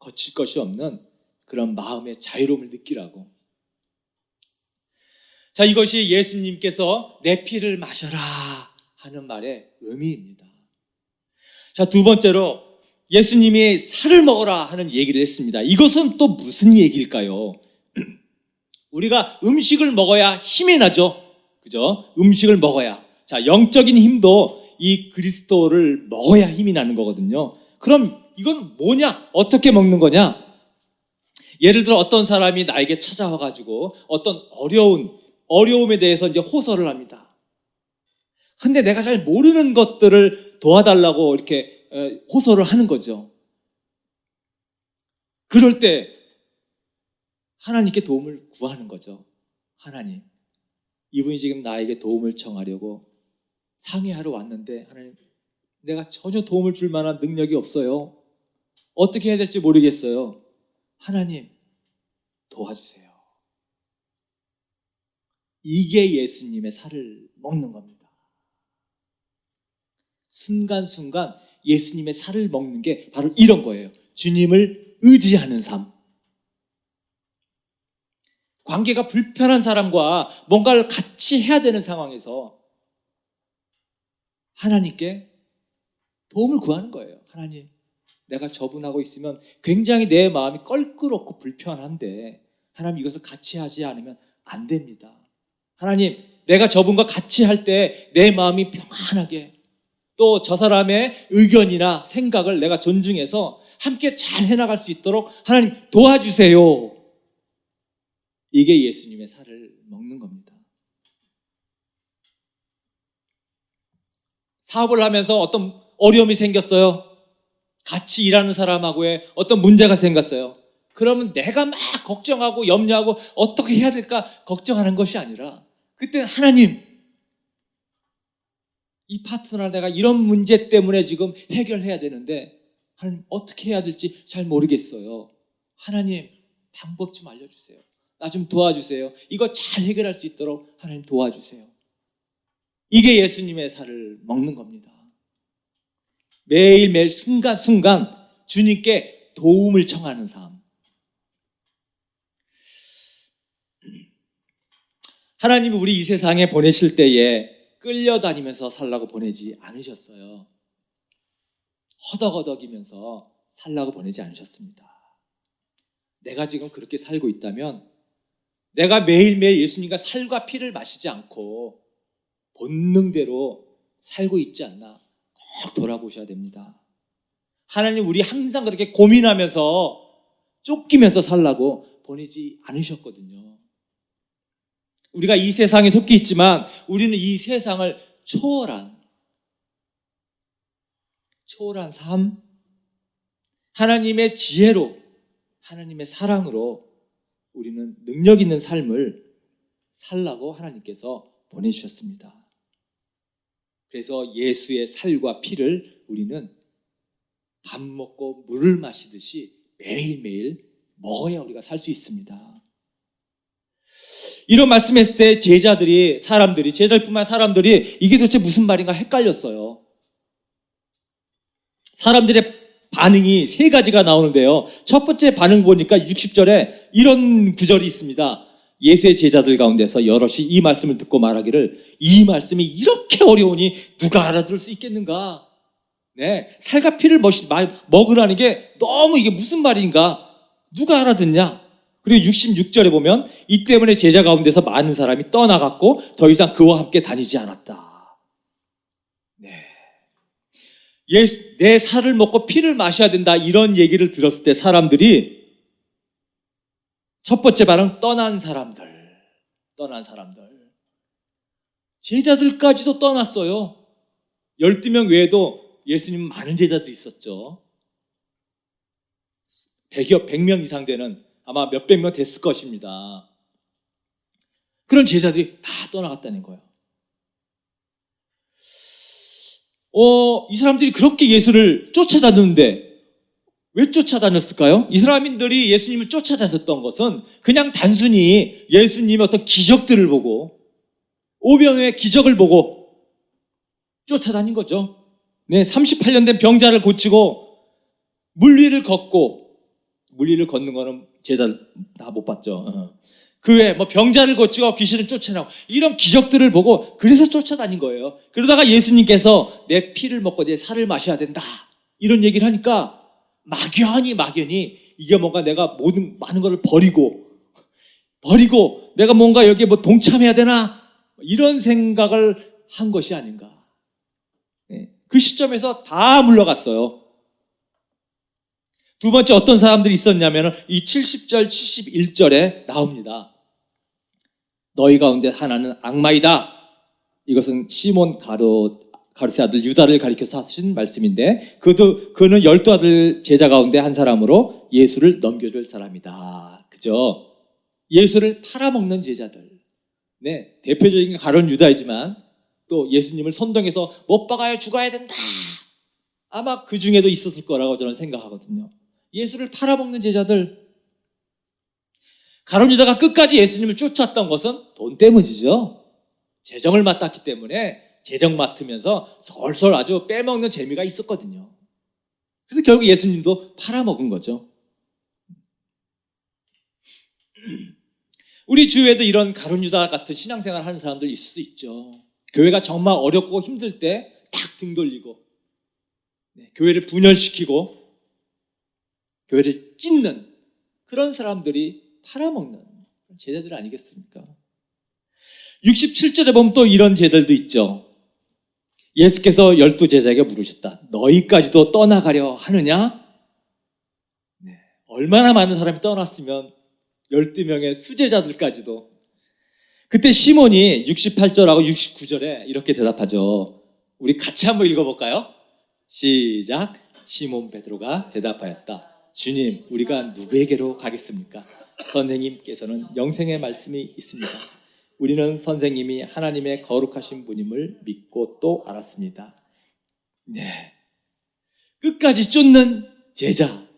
거칠 것이 없는 그런 마음의 자유로움을 느끼라고. 자, 이것이 예수님께서 내 피를 마셔라 하는 말의 의미입니다. 자, 두 번째로 예수님이 살을 먹어라 하는 얘기를 했습니다. 이것은 또 무슨 얘기일까요? 우리가 음식을 먹어야 힘이 나죠. 그죠? 음식을 먹어야. 자, 영적인 힘도 이 그리스도를 먹어야 힘이 나는 거거든요. 그럼 이건 뭐냐? 어떻게 먹는 거냐? 예를 들어 어떤 사람이 나에게 찾아와가지고 어떤 어려움에 대해서 이제 호소를 합니다. 근데 내가 잘 모르는 것들을 도와달라고 이렇게 호소를 하는 거죠. 그럴 때 하나님께 도움을 구하는 거죠. 하나님, 이분이 지금 나에게 도움을 청하려고 상의하러 왔는데 하나님, 내가 전혀 도움을 줄 만한 능력이 없어요. 어떻게 해야 될지 모르겠어요. 하나님, 도와주세요. 이게 예수님의 살을 먹는 겁니다. 순간순간 예수님의 살을 먹는 게 바로 이런 거예요. 주님을 의지하는 삶. 관계가 불편한 사람과 뭔가를 같이 해야 되는 상황에서 하나님께 도움을 구하는 거예요. 하나님, 내가 저분하고 있으면 굉장히 내 마음이 껄끄럽고 불편한데 하나님, 이것을 같이 하지 않으면 안 됩니다. 하나님, 내가 저분과 같이 할 때 내 마음이 평안하게, 또 저 사람의 의견이나 생각을 내가 존중해서 함께 잘 해나갈 수 있도록 하나님 도와주세요. 이게 예수님의 살을 먹는 겁니다. 사업을 하면서 어떤 어려움이 생겼어요. 같이 일하는 사람하고의 어떤 문제가 생겼어요. 그러면 내가 막 걱정하고 염려하고 어떻게 해야 될까 걱정하는 것이 아니라, 그때는 하나님, 이 파트너랑 내가 이런 문제 때문에 지금 해결해야 되는데 하나님, 어떻게 해야 될지 잘 모르겠어요. 하나님, 방법 좀 알려주세요. 나 좀 도와주세요. 이거 잘 해결할 수 있도록 하나님 도와주세요. 이게 예수님의 살을 먹는 겁니다. 매일매일 순간순간 주님께 도움을 청하는 삶. 하나님이 우리 이 세상에 보내실 때에 끌려다니면서 살라고 보내지 않으셨어요. 허덕허덕이면서 살라고 보내지 않으셨습니다. 내가 지금 그렇게 살고 있다면 내가 매일매일 예수님과 살과 피를 마시지 않고 본능대로 살고 있지 않나 꼭 돌아보셔야 됩니다. 하나님, 우리 항상 그렇게 고민하면서 쫓기면서 살라고 보내지 않으셨거든요. 우리가 이 세상에 속해 있지만 우리는 이 세상을 초월한 삶, 하나님의 지혜로, 하나님의 사랑으로 우리는 능력 있는 삶을 살라고 하나님께서 보내주셨습니다. 그래서 예수의 살과 피를 우리는 밥 먹고 물을 마시듯이 매일매일 먹어야 우리가 살 수 있습니다. 이런 말씀했을 때 제자들뿐만 사람들이 이게 도대체 무슨 말인가 헷갈렸어요. 사람들의 반응이 세 가지가 나오는데요. 첫 번째 반응 보니까 60절에 이런 구절이 있습니다. 예수의 제자들 가운데서 여럿이 이 말씀을 듣고 말하기를, 이 말씀이 이렇게 어려우니 누가 알아들을 수 있겠는가? 네, 살과 피를 먹으라는 게 너무 이게 무슨 말인가? 누가 알아듣냐? 그리고 66절에 보면 이 때문에 제자 가운데서 많은 사람이 떠나갔고 더 이상 그와 함께 다니지 않았다. 네, 내 살을 먹고 피를 마셔야 된다, 이런 얘기를 들었을 때 사람들이 첫 번째 반응, 떠난 사람들. 제자들까지도 떠났어요. 12명 외에도 예수님 많은 제자들이 있었죠. 100명 이상 되는, 아마 몇백 명 됐을 것입니다. 그런 제자들이 다 떠나갔다는 거예요. 이 사람들이 그렇게 예수를 쫓아다녔는데 왜 쫓아다녔을까요? 이 사람들이 예수님을 쫓아다녔던 것은 그냥 단순히 예수님의 어떤 기적들을 보고, 오병이어의 기적을 보고 쫓아다닌 거죠. 네, 38년 된 병자를 고치고 물 위를 걷고 물리를 걷는 거는 제자 다 못 봤죠. 그 외에 뭐 병자를 고치고 귀신을 쫓아내고 이런 기적들을 보고 그래서 쫓아다닌 거예요. 그러다가 예수님께서 내 피를 먹고 내 살을 마셔야 된다 이런 얘기를 하니까 막연히 이게 뭔가 내가 많은 것을 버리고 내가 뭔가 여기에 뭐 동참해야 되나 이런 생각을 한 것이 아닌가. 그 시점에서 다 물러갔어요. 두 번째 어떤 사람들이 있었냐면 이 70절 71절에 나옵니다. 너희 가운데 하나는 악마이다. 이것은 시몬 가룟의 아들 유다를 가리켜서 하신 말씀인데 그는 12 제자 가운데 한 사람으로 예수를 넘겨줄 사람이다. 그죠? 예수를 팔아먹는 제자들. 네, 대표적인 가룟 유다이지만 또 예수님을 선동해서 못 박아야 죽어야 된다. 아마 그 중에도 있었을 거라고 저는 생각하거든요. 예수를 팔아먹는 제자들. 가룟 유다가 끝까지 예수님을 쫓았던 것은 돈 때문이죠. 재정을 맡았기 때문에 재정 맡으면서 솔솔 아주 빼먹는 재미가 있었거든요. 그래서 결국 예수님도 팔아먹은 거죠. 우리 주위에도 이런 가룟 유다 같은 신앙생활 하는 사람들 있을 수 있죠. 교회가 정말 어렵고 힘들 때 탁 등 돌리고 교회를 분열시키고 교회를 찢는 그런 사람들이 팔아먹는 제자들 아니겠습니까? 67절에 보면 또 이런 제자들도 있죠. 예수께서 12 제자에게 물으셨다. 너희까지도 떠나가려 하느냐? 네, 얼마나 많은 사람이 떠났으면 12명의 수제자들까지도. 그때 시몬이 68절하고 69절에 이렇게 대답하죠. 우리 같이 한번 읽어볼까요? 시작. 시몬 베드로가 대답하였다. 주님, 우리가 누구에게로 가겠습니까? 선생님께서는 영생의 말씀이 있습니다. 우리는 선생님이 하나님의 거룩하신 분임을 믿고 또 알았습니다. 네, 끝까지 쫓는 제자죠.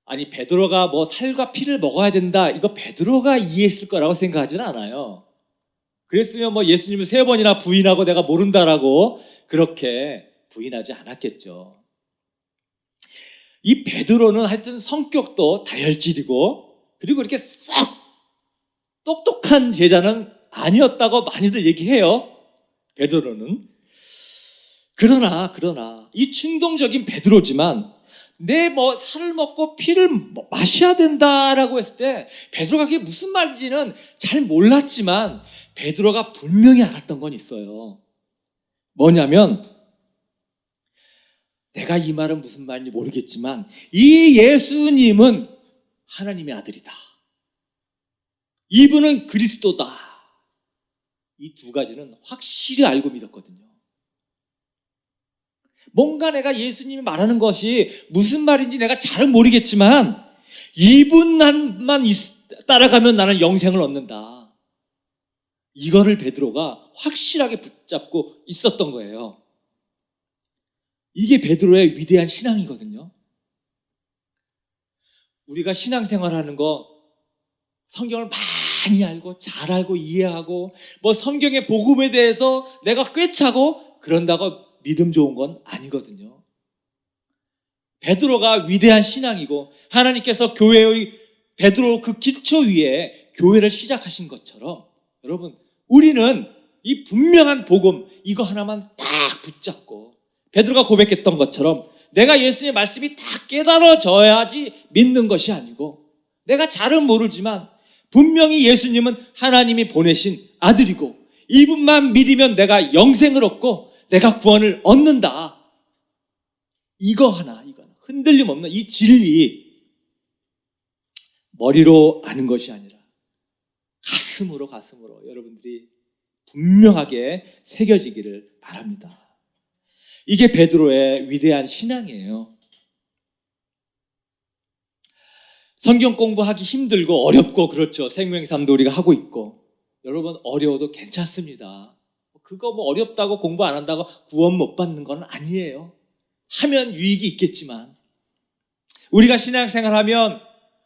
아니 베드로가 뭐 살과 피를 먹어야 된다 이거 베드로가 이해했을 거라고 생각하지는 않아요. 그랬으면 뭐 예수님을 3번이나 부인하고 내가 모른다라고 그렇게 부인하지 않았겠죠. 이 베드로는 하여튼 성격도 다혈질이고 그리고 이렇게 썩 똑똑한 제자는 아니었다고 많이들 얘기해요. 베드로는. 그러나 이 충동적인 베드로지만 내 뭐 살을 먹고 피를 마셔야 된다라고 했을 때 베드로가 그게 무슨 말인지는 잘 몰랐지만 베드로가 분명히 알았던 건 있어요. 뭐냐면 내가 이 말은 무슨 말인지 모르겠지만 이 예수님은 하나님의 아들이다. 이분은 그리스도다. 이 두 가지는 확실히 알고 믿었거든요. 뭔가 내가 예수님이 말하는 것이 무슨 말인지 내가 잘은 모르겠지만 이분만 따라가면 나는 영생을 얻는다. 이거를 베드로가 확실하게 붙잡고 있었던 거예요. 이게 베드로의 위대한 신앙이거든요. 우리가 신앙생활하는 거 성경을 많이 알고 잘 알고 이해하고 뭐 성경의 복음에 대해서 내가 꿰차고 그런다고 믿음 좋은 건 아니거든요. 베드로가 위대한 신앙이고 하나님께서 교회의 베드로 그 기초 위에 교회를 시작하신 것처럼 여러분 우리는 이 분명한 복음 이거 하나만 딱 붙잡고 베드로가 고백했던 것처럼 내가 예수님의 말씀이 다 깨달아져야지 믿는 것이 아니고 내가 잘은 모르지만 분명히 예수님은 하나님이 보내신 아들이고 이분만 믿으면 내가 영생을 얻고 내가 구원을 얻는다. 이거 하나 흔들림 없는 이 진리 머리로 아는 것이 아니라 가슴으로 여러분들이 분명하게 새겨지기를 바랍니다. 이게 베드로의 위대한 신앙이에요. 성경 공부하기 힘들고 어렵고 그렇죠. 생명삶도 우리가 하고 있고 여러분 어려워도 괜찮습니다. 그거 뭐 어렵다고 공부 안 한다고 구원 못 받는 건 아니에요. 하면 유익이 있겠지만 우리가 신앙생활하면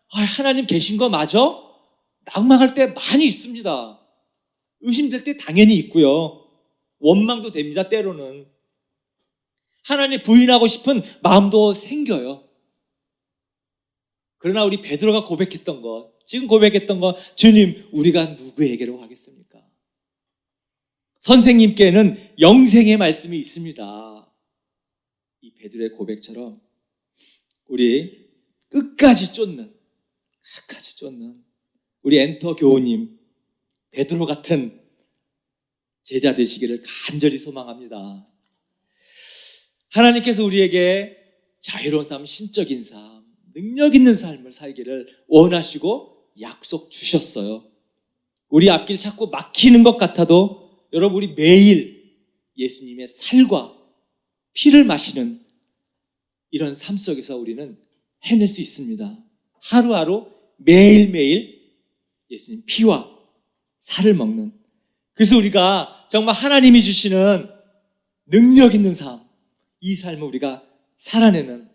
하나님 계신 거 맞아? 낙망할 때 많이 있습니다. 의심될 때 당연히 있고요. 원망도 됩니다. 때로는. 하나님 부인하고 싶은 마음도 생겨요. 그러나 우리 베드로가 고백했던 것, 지금 고백했던 것, 주님, 우리가 누구에게로 가겠습니까? 선생님께는 영생의 말씀이 있습니다. 이 베드로의 고백처럼 우리 끝까지 쫓는 우리 엔터 교우님, 베드로 같은 제자 되시기를 간절히 소망합니다. 하나님께서 우리에게 자유로운 삶, 신적인 삶, 능력 있는 삶을 살기를 원하시고 약속 주셨어요. 우리 앞길 자꾸 막히는 것 같아도 여러분, 우리 매일 예수님의 살과 피를 마시는 이런 삶 속에서 우리는 해낼 수 있습니다. 하루하루 매일매일 예수님 피와 살을 먹는, 그래서 우리가 정말 하나님이 주시는 능력 있는 삶, 이 삶을 우리가 살아내는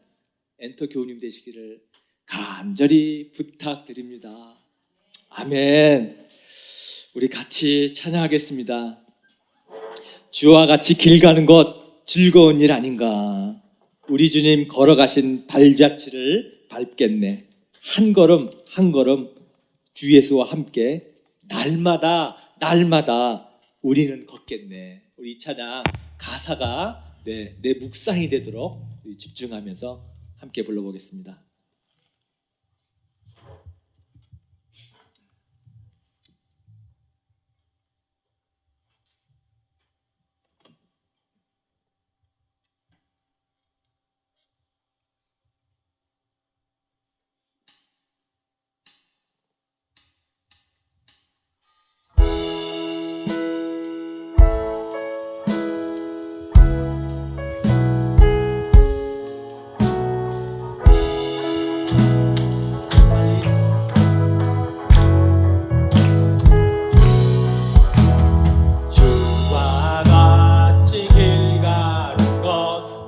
엔터 교우님 되시기를 간절히 부탁드립니다. 아멘. 우리 같이 찬양하겠습니다. 주와 같이 길 가는 것 즐거운 일 아닌가. 우리 주님 걸어가신 발자취를 밟겠네. 한 걸음 한 걸음 주 예수와 함께 날마다 우리는 걷겠네. 우리 이 찬양 가사가 내 묵상이 되도록 집중하면서 함께 불러보겠습니다.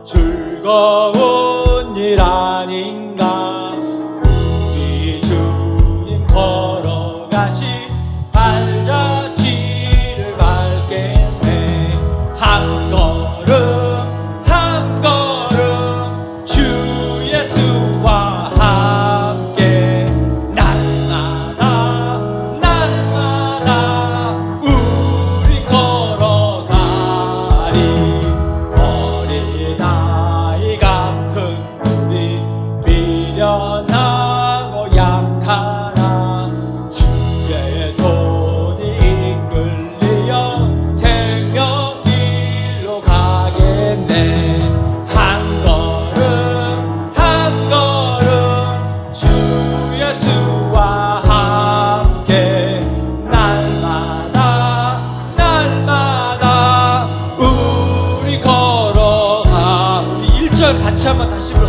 즐거운 일 아닌가. 우리 주님 걸어가신 발자취를 밟겠네. 한 걸음 한 걸음 주 예수와 함께 날마다 우리 걸어가리. 미련하고 약하나 주의 손이 이끌리어 생명길로 가겠네. 한 걸음 한 걸음 주 예수와 함께 날마다 우리 걸어가. 우리 1절 같이 한번 다시 불러.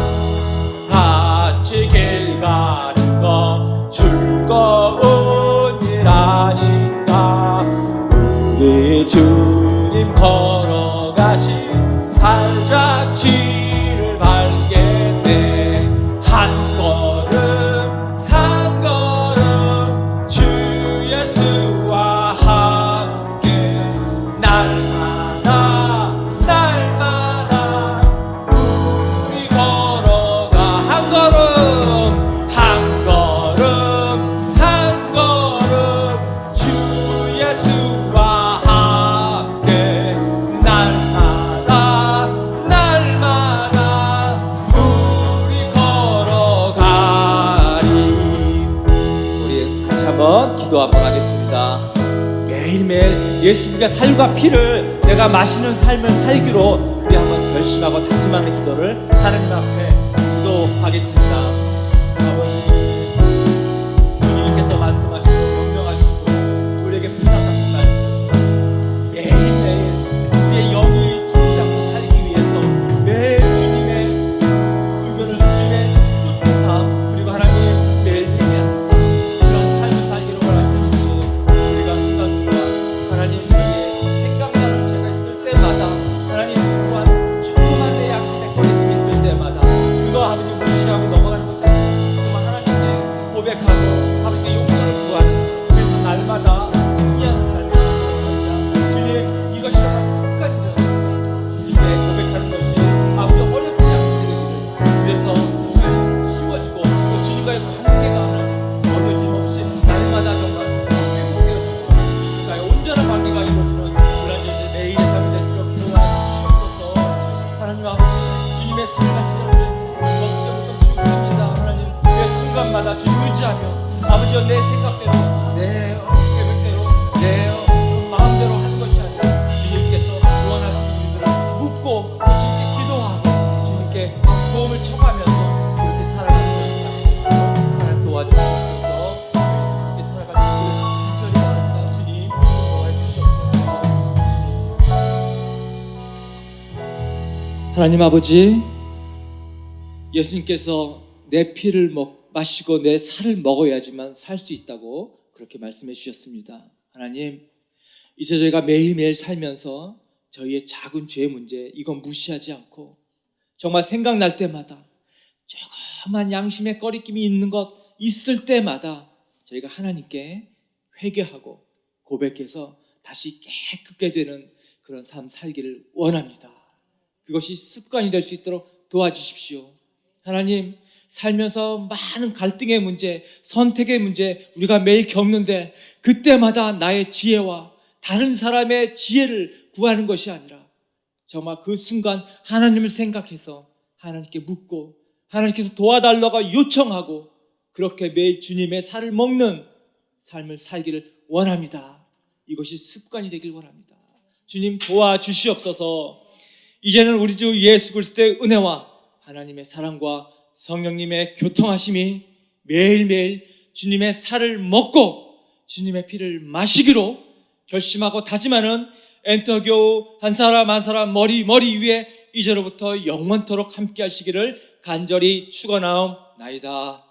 같이 길 가는 거 즐거운 일 아닌가. 우리 주님 걸어가신 발자취를 밟겠네. 한 걸음 한 걸음 주 예수와 함께 날마다 우리 걸어가. 한 걸음 주 예수와 함께 날마다 우리 걸어가리. 우리 같이 한번 기도 한번 하겠습니다. 매일매일 예수님과 살과 피를 내가 마시는 삶을 살기로 우리 한번 결심하고 다짐하는 기도를 하나님 앞에 기도하겠습니다. 아버지, 주님께서 말씀하시고 명령하시고 우리에게 부탁하신 말씀, 매일매일 우리의 영이 죽지 않고 살기 위해서 매일 주님의 의견을 주님의 쫓는 삶, 그리고 하나님 매일 회개하는 삶, 그런 삶을 살기로 원하시니 우리가 순간순간 하나님 저희의 생각나는 죄가 있을 때마다 하나님 또한 조그만 내 양심의 거리낌이 있을 때마다 그거 아버지 무시하고 넘어가는 때마다 주님 의지하며 아버지여 내 생각대로 내 계획대로 내 마음대로 하는 것이 아니라 주님께서 원하시는 일들을 묻고 또 주님께 기도하고 주님께 도움을 청하면서 그렇게 살아가는 것이 하나님 도와주셔서 그렇게 살아가는 것을 간절히 바랍니다. 주님 도와해 주시옵소서. 하나님 아버지, 예수님께서 내 피를 마시고 내 살을 먹어야지만 살 수 있다고 그렇게 말씀해 주셨습니다. 하나님, 이제 저희가 매일매일 살면서 저희의 작은 죄 문제 이건 무시하지 않고 정말 생각날 때마다 조그만 양심의 꺼리낌이 있는 것 있을 때마다 저희가 하나님께 회개하고 고백해서 다시 깨끗게 되는 그런 삶 살기를 원합니다. 그것이 습관이 될 수 있도록 도와주십시오. 하나님, 살면서 많은 갈등의 문제, 선택의 문제 우리가 매일 겪는데 그때마다 나의 지혜와 다른 사람의 지혜를 구하는 것이 아니라 정말 그 순간 하나님을 생각해서 하나님께 묻고 하나님께서 도와달라고 요청하고 그렇게 매일 주님의 살을 먹는 삶을 살기를 원합니다. 이것이 습관이 되길 원합니다. 주님 도와주시옵소서. 이제는 우리 주 예수 그리스도의 은혜와 하나님의 사랑과 성령님의 교통하심이 매일매일 주님의 살을 먹고 주님의 피를 마시기로 결심하고 다짐하는 엔터교우 한 사람 한 사람 머리 위에 이제로부터 영원토록 함께 하시기를 간절히 축원하옵나이다.